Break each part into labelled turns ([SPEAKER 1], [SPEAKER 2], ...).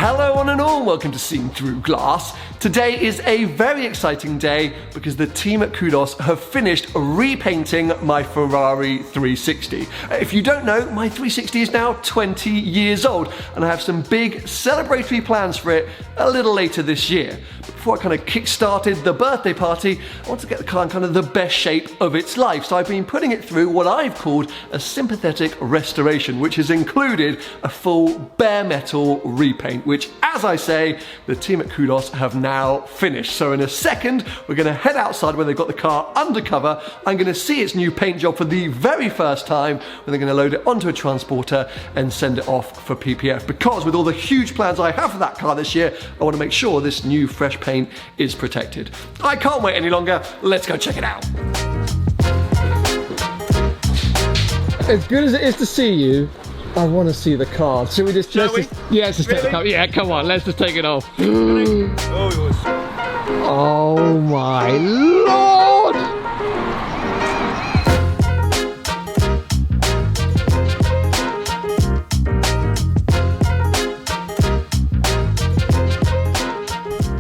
[SPEAKER 1] Hello one and all, welcome to Seeing Through Glass. Today is a very exciting day because the team at Kudos have finished repainting my Ferrari 360. If you don't know, my 360 is now 20 years old and I have some big celebratory plans for it a little later this year. But before I kind of kick-started the birthday party, I want to get the car in kind of the best shape of its life. So I've been putting it through what I've called a sympathetic restoration, which has included a full bare metal repaint, which, as I say, the team at Kudos have now finished. So in a second, we're going to head outside where they've got the car undercover. I'm going to see its new paint job for the very first time, when they're going to load it onto a transporter and send it off for PPF. Because with all the huge plans I have for that car this year, I want to make sure this new fresh paint is protected. I can't wait any longer. Let's go check it out. As good as it is to see you, I want to see the car. Should we just... let's just take the car. Yeah, come on, let's just take it off. Oh my Lord!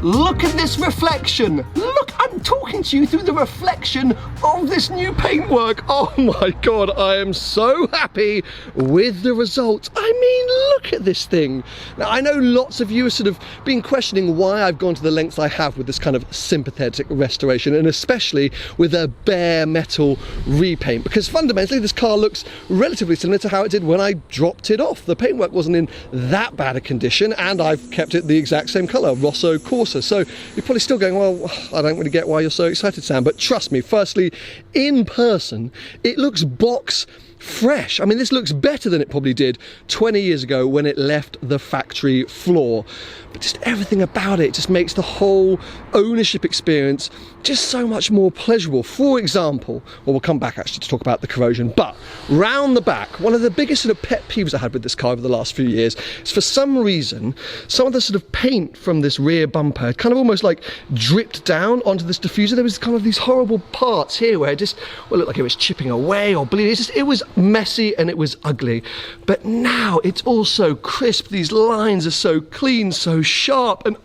[SPEAKER 1] Look at this reflection! Look, I'm talking to you through the reflection of this new paintwork. Oh my God, I am so happy with the results. I mean, look at this thing. Now, I know lots of you have sort of been questioning why I've gone to the lengths I have with this kind of sympathetic restoration, and especially with a bare metal repaint, because fundamentally this car looks relatively similar to how it did when I dropped it off. The paintwork wasn't in that bad a condition, and I've kept it the exact same colour, Rosso Corsa. So you're probably still going, well, I don't really get why you're so excited, Sam, but trust me, firstly, in person, it looks box fresh. I mean, this looks better than it probably did 20 years ago when it left the factory floor. But just everything about it just makes the whole ownership experience just so much more pleasurable. For example, well, we'll come back actually to talk about the corrosion, but round the back, one of the biggest sort of pet peeves I had with this car over the last few years is, for some reason, some of the sort of paint from this rear bumper had kind of almost like dripped down onto this diffuser. There was kind of these horrible parts here where it just, well, looked like it was chipping away or bleeding. It was messy and it was ugly. But now it's all so crisp. These lines are so clean, so sharp, and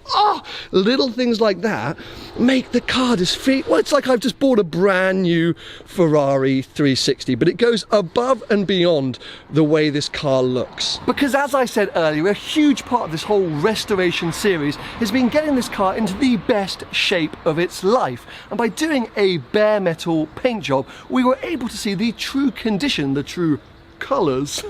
[SPEAKER 1] little things like that make the car just feel, well, it's like I've just bought a brand new Ferrari 360, but it goes above and beyond the way this car looks. Because as I said earlier, a huge part of this whole restoration series has been getting this car into the best shape of its life. And by doing a bare metal paint job, we were able to see the true condition, the true colours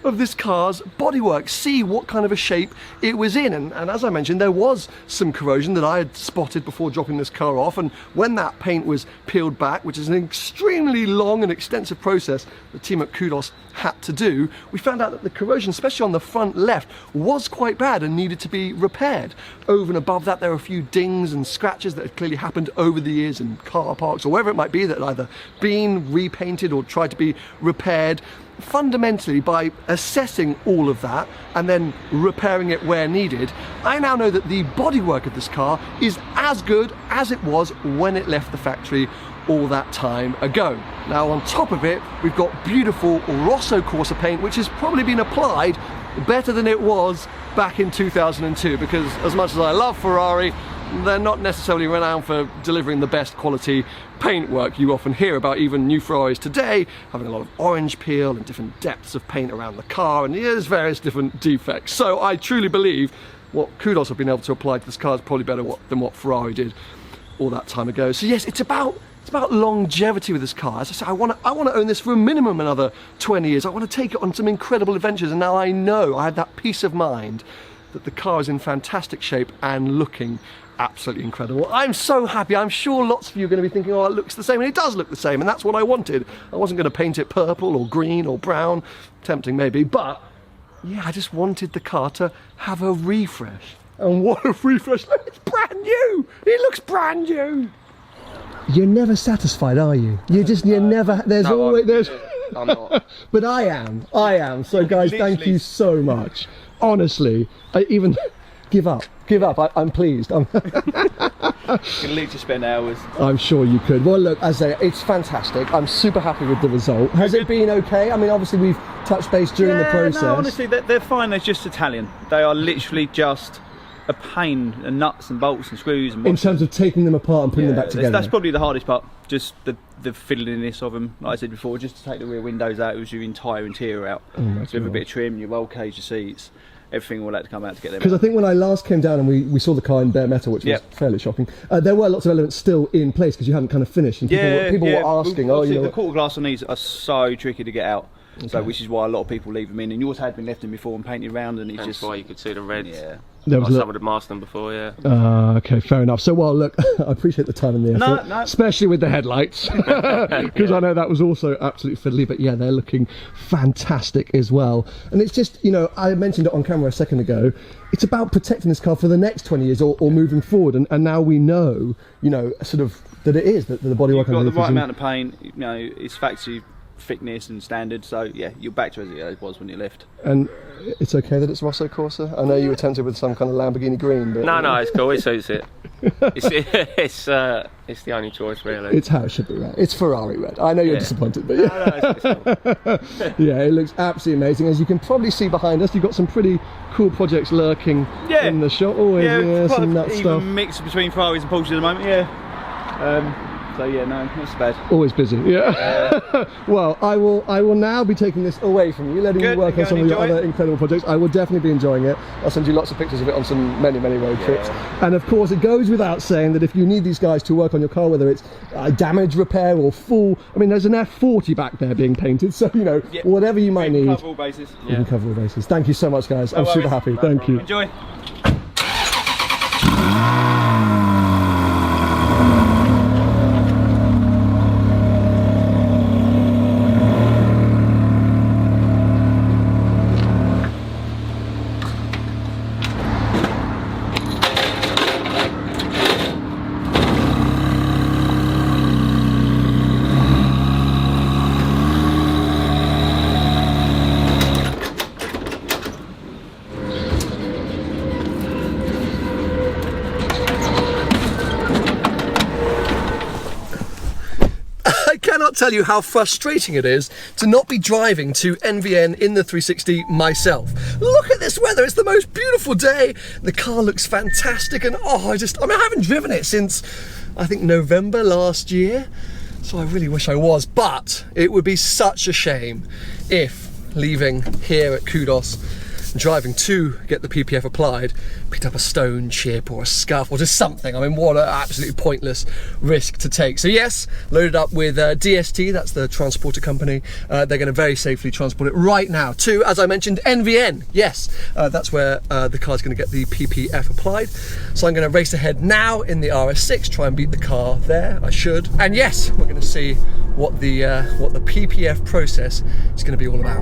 [SPEAKER 1] of this car's bodywork, see what kind of a shape it was in. And as I mentioned, there was some corrosion that I had spotted before dropping this car off, and when that paint was peeled back, which is an extremely long and extensive process the team at Kudos had to do, we found out that the corrosion, especially on the front left, was quite bad and needed to be repaired. Over and above that, there were a few dings and scratches that had clearly happened over the years in car parks or wherever it might be, that had either been repainted or tried to be repaired. Fundamentally, by assessing all of that and then repairing it where needed, I now know that the bodywork of this car is as good as it was when it left the factory all that time ago. Now, on top of it, we've got beautiful Rosso Corsa paint, which has probably been applied better than it was back in 2002, because as much as I love Ferrari, they're not necessarily renowned for delivering the best quality paintwork. You often hear about even new Ferraris today having a lot of orange peel and different depths of paint around the car, and there's various different defects. So I truly believe what Kudos have been able to apply to this car is probably better than what Ferrari did all that time ago. So yes, it's about longevity with this car. As I say, I want to own this for a minimum another 20 years. I want to take it on some incredible adventures, and now I know I have that peace of mind that the car is in fantastic shape and looking absolutely incredible. I'm so happy. I'm sure lots of you are going to be thinking, oh, it looks the same, and it does look the same, and that's what I wanted. I wasn't going to paint it purple or green or brown, tempting maybe, but yeah, I just wanted the car to have a refresh. And what a refresh. Look, it's brand new. It looks brand new. You're never satisfied, are you? You're never, there's no, always, I'm not. But I am. So guys, thank you so much. Honestly, I even give up. I'm pleased.
[SPEAKER 2] can literally spend hours.
[SPEAKER 1] I'm sure you could. Well, look, as I say, it's fantastic. I'm super happy with the result. Has it been okay? I mean, obviously we've touched base during the process.
[SPEAKER 2] No, honestly, they're fine. They're just Italian. They are literally just a pain, and nuts and bolts and screws and
[SPEAKER 1] in terms of taking them apart and putting them back together.
[SPEAKER 2] That's probably the hardest part. Just the fiddliness of them. Like I said before, just to take the rear windows out, it was your entire interior out. So with a bit of trim, your roll cage, your seats, everything all had to come out to get them.
[SPEAKER 1] Because I think when I last came down and we saw the car in bare metal, which was fairly shocking, there were lots of elements still in place because you hadn't kind of finished. And people were asking, the
[SPEAKER 2] quarter glass on these are so tricky to get out. Okay. So, which is why a lot of people leave them in, and yours had been left in before and painted around, and it's just
[SPEAKER 3] why you could see the reds.
[SPEAKER 2] Yeah,
[SPEAKER 1] there was
[SPEAKER 3] some would have masked them before.
[SPEAKER 1] Okay, fair enough. So, well, look, I appreciate the time and the effort, especially with the headlights, because I know that was also absolutely fiddly. But yeah, they're looking fantastic as well. And it's just, you know, I mentioned it on camera a second ago. It's about protecting this car for the next 20 years or moving forward, and now we know, you know, sort of that it is that the bodywork.
[SPEAKER 2] You've got the right amount of paint. You know, it's factory thickness and standard, so yeah, you're back to as it was when you left.
[SPEAKER 1] And it's okay that it's Rosso Corsa? I know you were tempted with some kind of Lamborghini green, but
[SPEAKER 3] no, it's cool. It suits it. It's the only choice, really.
[SPEAKER 1] It's how it should be, right? It's Ferrari red. I know you're disappointed, but
[SPEAKER 3] it's cool.
[SPEAKER 1] Yeah, it looks absolutely amazing. As you can probably see behind us, you've got some pretty cool projects lurking in the shop. Always, some nut stuff.
[SPEAKER 2] Mix between Ferraris and Porsches at the moment. So yeah, no, not so bad.
[SPEAKER 1] Always busy, Well, I will now be taking this away from you, letting you work on some of your other incredible projects. I will definitely be enjoying it. I'll send you lots of pictures of it on some many road trips. And of course, it goes without saying that if you need these guys to work on your car, whether it's damage repair or full, I mean, there's an F40 back there being painted, so you know, whatever you might need.
[SPEAKER 2] Cover all bases.
[SPEAKER 1] We can cover all bases. Thank you so much, guys. I'm super happy. Thank you.
[SPEAKER 2] Enjoy.
[SPEAKER 1] Tell you how frustrating it is to not be driving to NVN in the 360 myself. Look at this weather, it's the most beautiful day. The car looks fantastic, and I haven't driven it since I think November last year, so I really wish I was, but it would be such a shame if leaving here at Kudos, driving to get the PPF applied, picked up a stone chip or a scuff or just something. I mean, what an absolutely pointless risk to take. So yes, loaded up with DST, that's the transporter company. They're going to very safely transport it right now to, as I mentioned, NVN. Yes, that's where the car's going to get the PPF applied. So I'm going to race ahead now in the RS6, try and beat the car there. I should. And yes, we're going to see what the PPF process is going to be all about.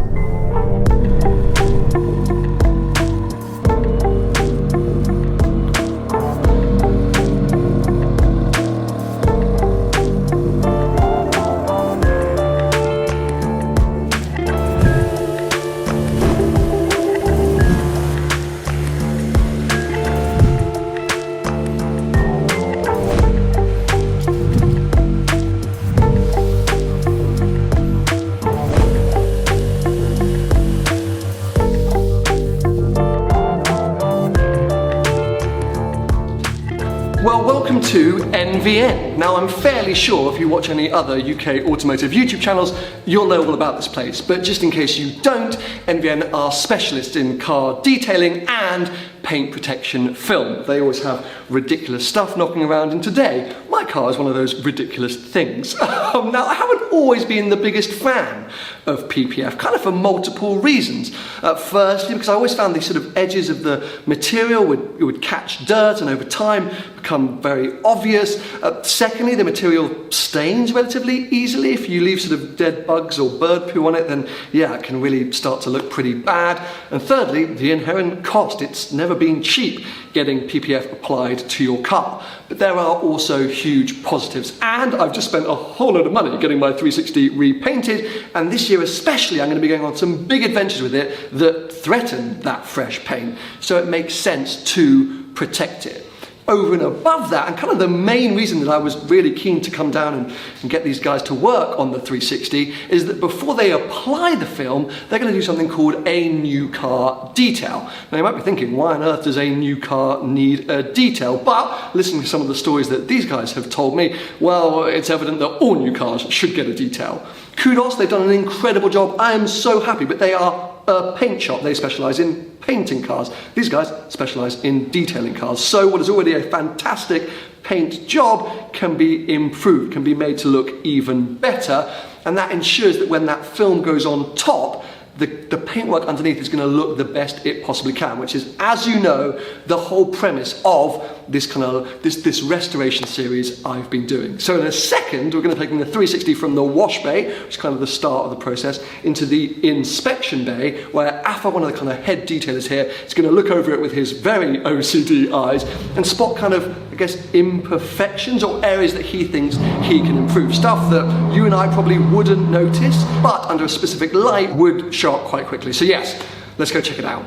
[SPEAKER 1] Well, welcome to NVN. Now, I'm fairly sure if you watch any other UK automotive YouTube channels, you'll know all about this place. But just in case you don't, NVN are specialists in car detailing and paint protection film. They always have ridiculous stuff knocking around, and today, my car is one of those ridiculous things. Now, I haven't always been the biggest fan of PPF, kind of for multiple reasons. Firstly, because I always found these sort of edges of the material would catch dirt and over time become very obvious. Secondly, the material stains relatively easily. If you leave sort of dead bugs or bird poo on it, then yeah, it can really start to look pretty bad. And thirdly, the inherent cost. It's never been cheap getting PPF applied to your car. But there are also huge positives, and I've just spent a whole load of money getting my 360 repainted, and this year especially I'm going to be going on some big adventures with it that threaten that fresh paint, so it makes sense to protect it. over and above that, and kind of the main reason that I was really keen to come down and get these guys to work on the 360 is that before they apply the film, they're going to do something called a new car detail. Now you might be thinking, why on earth does a new car need a detail? But listening to some of the stories that these guys have told me, well, it's evident that all new cars should get a detail. Kudos, they've done an incredible job. I am so happy, but they are a paint shop. They specialise in painting cars. These guys specialise in detailing cars. So what is already a fantastic paint job can be improved, can be made to look even better, and that ensures that when that film goes on top, the paintwork underneath is going to look the best it possibly can, which is, as you know, the whole premise of this kind of this restoration series I've been doing. So in a second, we're going to take the 360 from the wash bay, which is kind of the start of the process, into the inspection bay, where Afa, one of the kind of head detailers here, is going to look over it with his very OCD eyes and spot kind of, I guess, imperfections or areas that he thinks he can improve. Stuff that you and I probably wouldn't notice, but under a specific light would show up quite quickly. So yes, let's go check it out.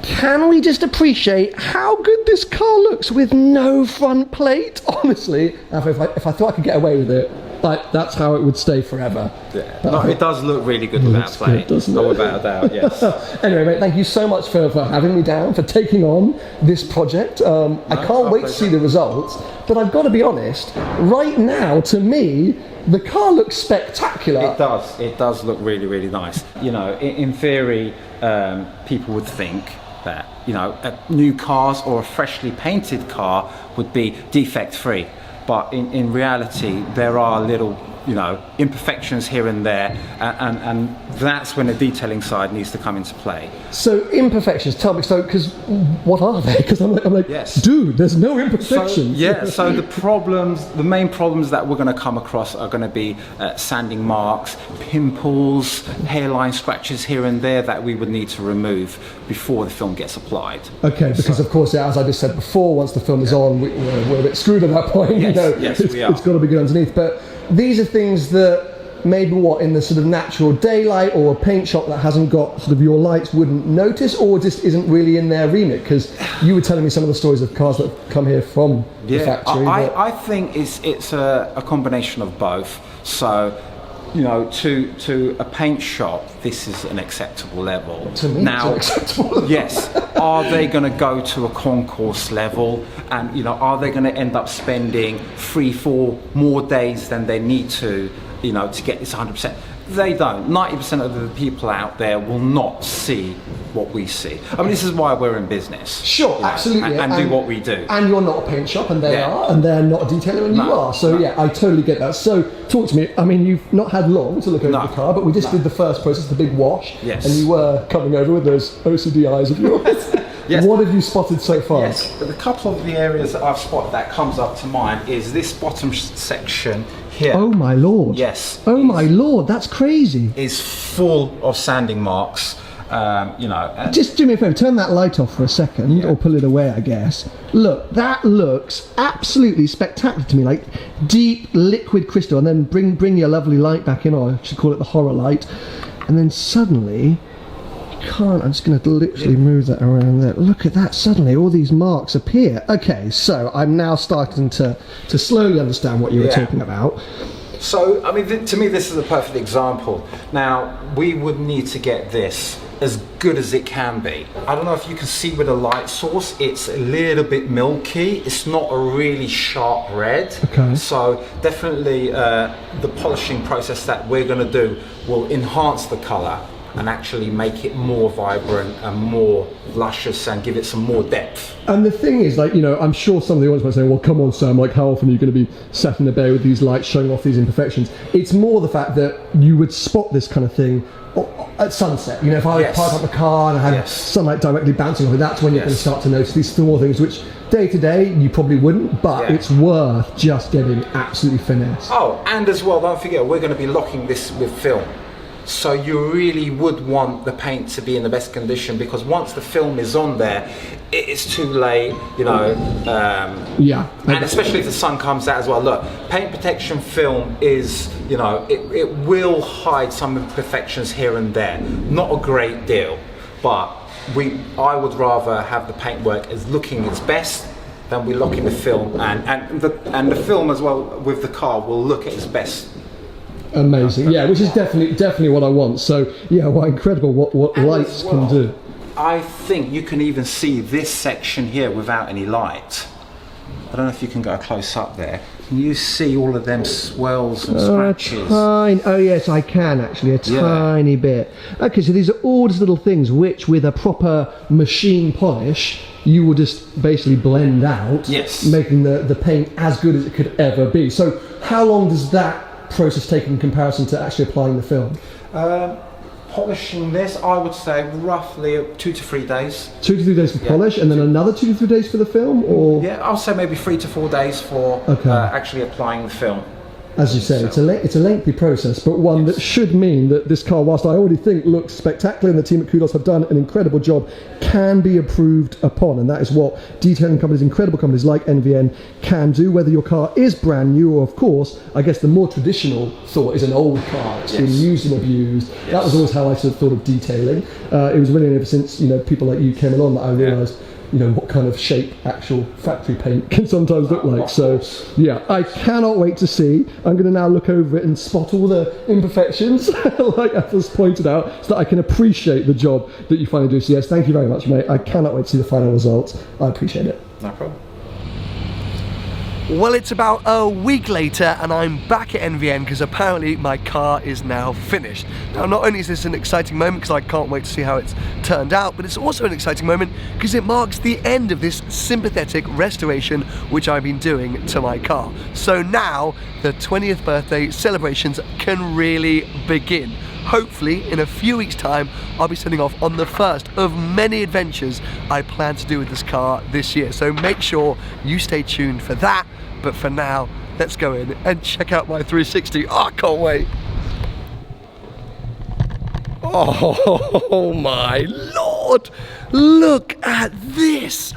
[SPEAKER 1] Can we just appreciate how good this car looks with no front plate? Honestly, if I thought I could get away with it, like, that's how it would stay forever.
[SPEAKER 4] Yeah. No, it does look really good without plate. No, without a doubt, yes.
[SPEAKER 1] Anyway, mate, thank you so much for having me down, for taking on this project. I can't wait to see the results, but I've got to be honest, right now, to me, the car looks spectacular.
[SPEAKER 4] It does look really, really nice. You know, in theory, people would think that, you know, new cars or a freshly painted car would be defect free. But in reality, there are little, you know, imperfections here and there, and that's when the detailing side needs to come into play.
[SPEAKER 1] So imperfections, tell me, because what are they? Because I'm like,
[SPEAKER 4] yes.
[SPEAKER 1] Dude, there's no imperfections.
[SPEAKER 4] So the main problems that we're going to come across are going to be sanding marks, pimples, hairline scratches here and there that we would need to remove before the film gets applied.
[SPEAKER 1] Okay, because of course, as I just said before, once the film is on, we're a bit screwed at that point.
[SPEAKER 4] Yes, we are.
[SPEAKER 1] It's got to be good underneath. But these are things that maybe in the sort of natural daylight or a paint shop that hasn't got sort of your lights wouldn't notice, or just isn't really in their remit, because you were telling me some of the stories of cars that come here from the factory.
[SPEAKER 4] I think it's a combination of both. So, you know, to a paint shop, this is an acceptable level.
[SPEAKER 1] To me, now, it's unacceptable level.
[SPEAKER 4] Yes. Are they going to go to a concourse level? And, you know, are they going to end up spending 3-4 more days than they need to, you know, to get this 100%? They don't. 90% of the people out there will not see what we see. I mean, this is why we're in business.
[SPEAKER 1] Sure, absolutely.
[SPEAKER 4] And do what we do.
[SPEAKER 1] And you're not a paint shop, and they are, and they're not a detailer, and you are. So yeah, I totally get that. So talk to me. I mean, you've not had long to look over the car, but we just did the first process, the big wash.
[SPEAKER 4] Yes.
[SPEAKER 1] And you were coming over with those OCD eyes of yours.
[SPEAKER 4] Yes.
[SPEAKER 1] What have you spotted so far?
[SPEAKER 4] Yes, but a couple of the areas that I've spotted that comes up to mind is this bottom section here.
[SPEAKER 1] Oh my lord.
[SPEAKER 4] Yes.
[SPEAKER 1] Oh my lord, that's crazy.
[SPEAKER 4] Is full of sanding marks. You know.
[SPEAKER 1] Just do me a favour, turn that light off for a second, or pull it away, I guess. Look, that looks absolutely spectacular to me, like deep liquid crystal, and then bring your lovely light back in, or I should call it the horror light, and then suddenly, I'm just going to literally move that around there. Look at that, suddenly all these marks appear. Okay, so I'm now starting to slowly understand what you were talking about.
[SPEAKER 4] So, I mean, to me this is a perfect example. Now, we would need to get this as good as it can be. I don't know if you can see with the light source, it's a little bit milky. It's not a really sharp red.
[SPEAKER 1] Okay.
[SPEAKER 4] So definitely the polishing process that we're going to do will enhance the colour and actually make it more vibrant and more luscious and give it some more depth.
[SPEAKER 1] And the thing is, like, you know, I'm sure some of the audience might say, well, come on, Sam, like, how often are you going to be sat in the bay with these lights showing off these imperfections? It's more the fact that you would spot this kind of thing at sunset. You know, if I parked up the car and I had sunlight directly bouncing off it, that's when you're going to start to notice these small things, which day to day you probably wouldn't, but it's worth just getting absolutely finesse.
[SPEAKER 4] Oh, and as well, don't forget, we're going to be locking this with film. So you really would want the paint to be in the best condition, because once the film is on there, it's too late, you know. And especially if the sun comes out as well. Look, paint protection film is, you know, it will hide some imperfections here and there. Not a great deal, but I would rather have the paintwork as looking its best then we lock in the film, and the film as well with the car will look at its best.
[SPEAKER 1] Amazing, yeah, which is definitely what I want. So yeah, well, incredible what lights can do.
[SPEAKER 4] I think you can even see this section here without any light. I don't know if you can go close up there. Can you see all of them swells and scratches?
[SPEAKER 1] Oh yes, I can actually, tiny bit. Okay, so these are all just little things which, with a proper machine polish, you will just basically blend out, making the paint as good as it could ever be. So how long does that process take in comparison to actually applying the film?
[SPEAKER 4] Polishing this, I would say roughly 2 to 3 days. 2 to 3 days for
[SPEAKER 1] polish, and then another 2 to 3 days for the film, or?
[SPEAKER 4] Yeah, I'll say maybe 3 to 4 days for actually applying the film.
[SPEAKER 1] As you say, it's a lengthy process, but one that should mean that this car, whilst I already think looks spectacular and the team at Kudos have done an incredible job, can be improved upon, and that is what detailing companies, incredible companies like NVN can do, whether your car is brand new or, of course, I guess the more traditional thought is an old car. It's been used and abused. That was always how I sort of thought of detailing. It was really ever since, people like you came along that I realised what kind of shape actual factory paint can sometimes look like. So yeah, I cannot wait to see. I'm going to now look over it and spot all the imperfections like Ethel's pointed out, so that I can appreciate the job that you finally do. So yes, thank you very much, mate. I cannot wait to see the final results. I appreciate it.
[SPEAKER 4] No problem.
[SPEAKER 1] Well, it's about a week later and I'm back at NVN because apparently my car is now finished. Now, not only is this an exciting moment because I can't wait to see how it's turned out, but it's also an exciting moment because it marks the end of this sympathetic restoration which I've been doing to my car. So now the 20th birthday celebrations can really begin. Hopefully, in a few weeks' time, I'll be sending off on the first of many adventures I plan to do with this car this year. So make sure you stay tuned for that. But for now, let's go in and check out my 360. Oh, I can't wait. Oh my Lord, look at this.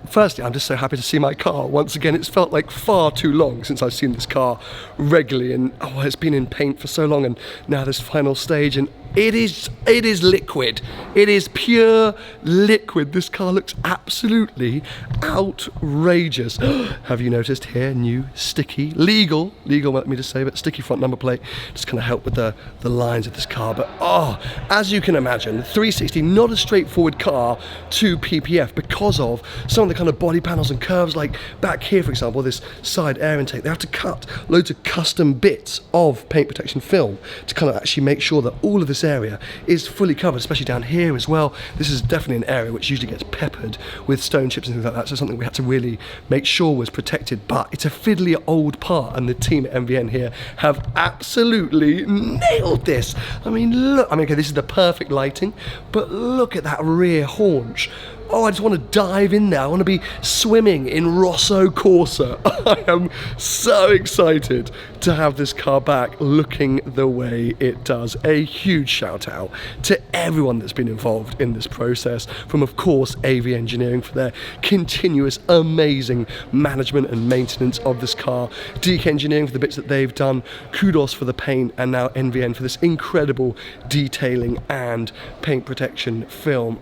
[SPEAKER 1] Firstly, I'm just so happy to see my car. Once again, it's felt like far too long since I've seen this car regularly, and it's been in paint for so long, and now this final stage, and it is liquid. It is pure liquid. This car looks absolutely outrageous. Have you noticed here, new sticky, legal, let me just say, but sticky front number plate, just kind of help with the lines of this car. But as you can imagine, 360, not a straightforward car to PPF because of some of the kind of body panels and curves, like back here, for example, this side air intake. They have to cut loads of custom bits of paint protection film to kind of actually make sure that all of this area is fully covered, especially down here as well. This is definitely an area which usually gets peppered with stone chips and things like that, so something we had to really make sure was protected. But it's a fiddly old part, and the team at MVN here have absolutely nailed this. I mean, look, okay, this is the perfect lighting, but look at that rear haunch. I just want to dive in there. I want to be swimming in Rosso Corsa. I am so excited to have this car back looking the way it does. A huge shout out to everyone that's been involved in this process, from of course AV Engineering for their continuous amazing management and maintenance of this car, DK Engineering for the bits that they've done, Kudos for the paint, and now NVN for this incredible detailing and paint protection film.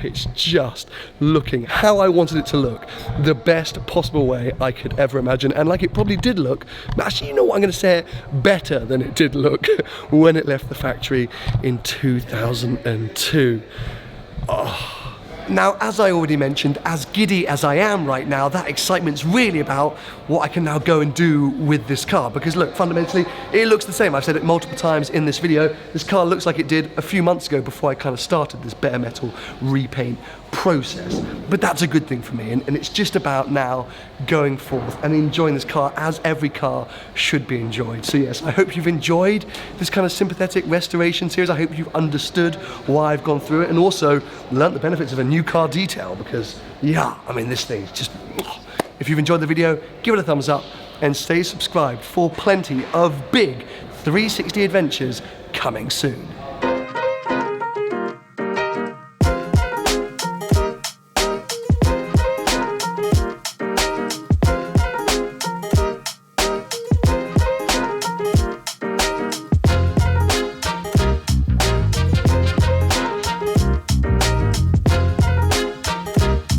[SPEAKER 1] It's just looking how I wanted it to look, the best possible way I could ever imagine, and like it probably did look, but actually, you know what, I'm going to say, better than it did look when it left the factory in 2002. Now, as I already mentioned, as giddy as I am right now, that excitement's really about what I can now go and do with this car. Because look, fundamentally, it looks the same. I've said it multiple times in this video. This car looks like it did a few months ago before I kind of started this bare metal repaint process. But that's a good thing for me, and it's just about now going forth and enjoying this car as every car should be enjoyed. So yes, I hope you've enjoyed this kind of sympathetic restoration series. I hope you've understood why I've gone through it, and also learnt the benefits of a new car detail, because yeah, I mean, this thing's just... If you've enjoyed the video, give it a thumbs up and stay subscribed for plenty of big 360 adventures coming soon.